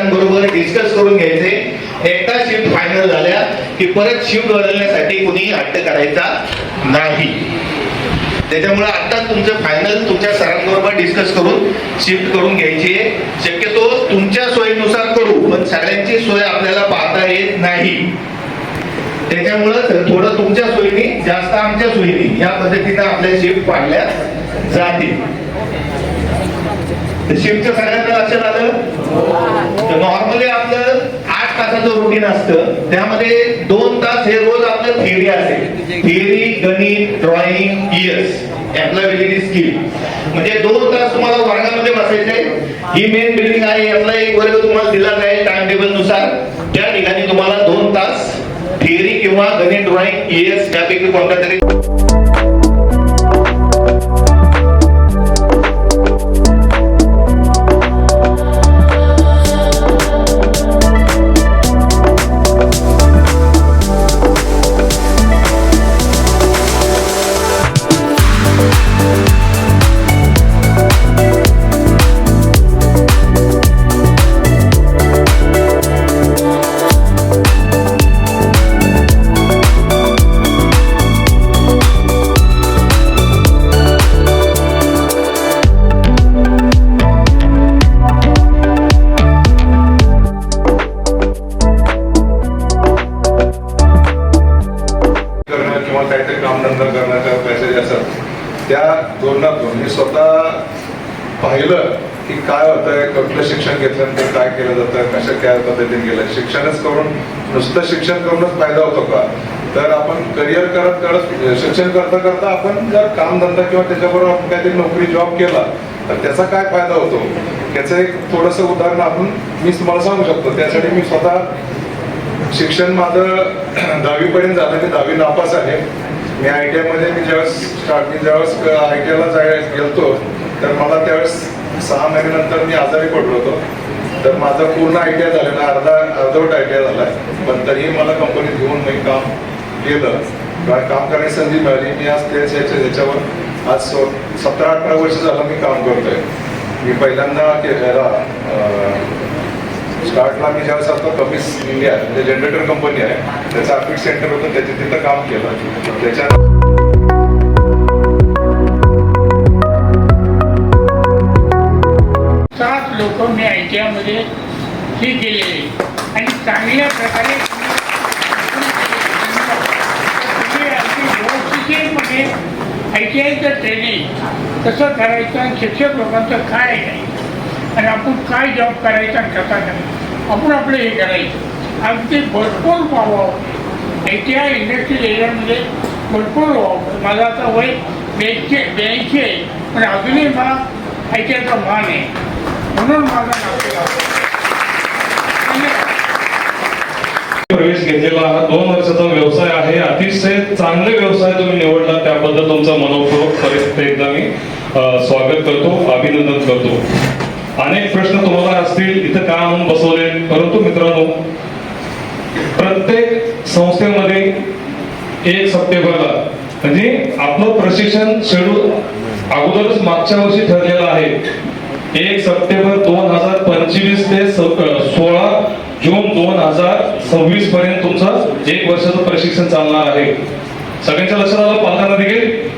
सरांबरोबर discuss करून घ्यायचे. एकदा शिफ्ट फायनल झाल्या की परत शिफ्ट बदलण्यासाठी कुणी हट्ट करायचा नाही. त्याच्यामुळे आता तुमचं फायनल तुमच्या सरांबरोबर डिस्कस करून शिफ्ट करून घ्यायची आहे. शक्यतो तुमच्या सोयीनुसार करू, पण सगळ्यांची सोय आपल्याला पाहता येत नाही. त्याच्यामुळं थोडं तुमच्या सोयीने जास्त आमच्या सोयीने या पद्धतीने आपल्या शिफ्ट पाडल्या जातील. शिफ्टचं सगळ्यांना लक्षात आलं. तर नॉर्मली आपलं 8 तासाचं रुटीन असतं, त्यामध्ये 2 तास हे रोज आपलं थिअरी असेल. थिअरी, गणित, ड्रॉइंग, ईएस, एम्प्लॉयबिलिटी स्किल. म्हणजे 2 तास तुम्हाला वर्गामध्ये बसायचे. ही मेन बिल्डिंग आहे. यातला एक वर्ग तुम्हाला दिला जाईल टाइम टेबल नुसार. त्या ठिकाणी तुम्हाला 2 तास थिअरी किंवा गणित, ड्रॉइंग, ईएस यापैकी कोणत्या तरी त्या धोरणातून मी स्वतः पाहिलं की काय होतंय, कुठलं शिक्षण घेतल्यानंतर काय केलं जातं, कशा काय पद्धतीने केलं. शिक्षणच करून नुसतं शिक्षण करूनच फायदा होतो का? तर आपण करिअर करत शिक्षण करता करता आपण जर कामधंदा किंवा त्याच्याबरोबर आपण काहीतरी नोकरी जॉब केला तर त्याचा काय फायदा होतो याचं एक थोडंसं उदाहरण मी तुम्हाला सांगू शकतो. त्यासाठी मी स्वतः शिक्षण माझं 10वी पर्यंत झालं. मी 10वी नापास आहे. मी ITI मध्ये ज्यावेळेस ITI ला गेलतो तर मला त्यावेळेस 6 महिन्यानंतर मी आजारी पडलो होतो. तर माझं पूर्ण ITI झालेला अर्धवट ITI झालाय, पण तरीही मला कंपनीत घेऊन मी काम केलं. काम करण्याची संधी मिळाली. मी आज त्याच्यावर आज 17-18 वर्ष झालं मी काम करतोय. मी पहिल्यांदा स्टार्टला मी ज्यावेळेस असतो कमिस इंडिया म्हणजे जनरेटर कंपनी आहे, त्याचं अपीट सेंटर होतं, त्याच्या तिथं काम केलं. त्याच्या 7 लोक मी ITI मध्ये हे केलेले आणि चांगल्या प्रकारे व्यवस्थितपणे ITIचं ट्रेनिंग कसं करायचं आणि शिक्षक लोकांचं काय आहे आणि आपण काय जॉब करायचा आणि कसा करायचा आपण आपलं हे करायचं. अगदी भरपूर व्हावं. ITI इंडस्ट्रियल एरियामध्ये भरपूर व्हावं. माझं आता वय 82 आहे, पण अजूनही मला ITIचा मान आहे, म्हणून माझं नाव प्रवेश घेतलेला हा 2 वर्षाचा व्यवसाय आहे. अतिशय चांगले व्यवसाय तुम्ही निवडला, त्याबद्दल तुमचा मनपूर्वक परत एकदा मी स्वागत करतो, अभिनंदन करतो. अनेक प्रश्न तुम्हाला असतील इथं का म्हणून बसवले, परंतु मित्रांनो प्रत्येक संस्थेमध्ये 1 सप्टेंबरला म्हणजे आपलं प्रशिक्षण शेड्यूल अगोदरच मागच्या वर्षी ठरलेलं आहे. 1 सप्टेंबर 2025 ते 16 जून 2026 पर्यंत तुमचं 1 वर्षाचं प्रशिक्षण चालणार आहे. सगळ्यांच्या लक्षात आलं? पालकांना देखील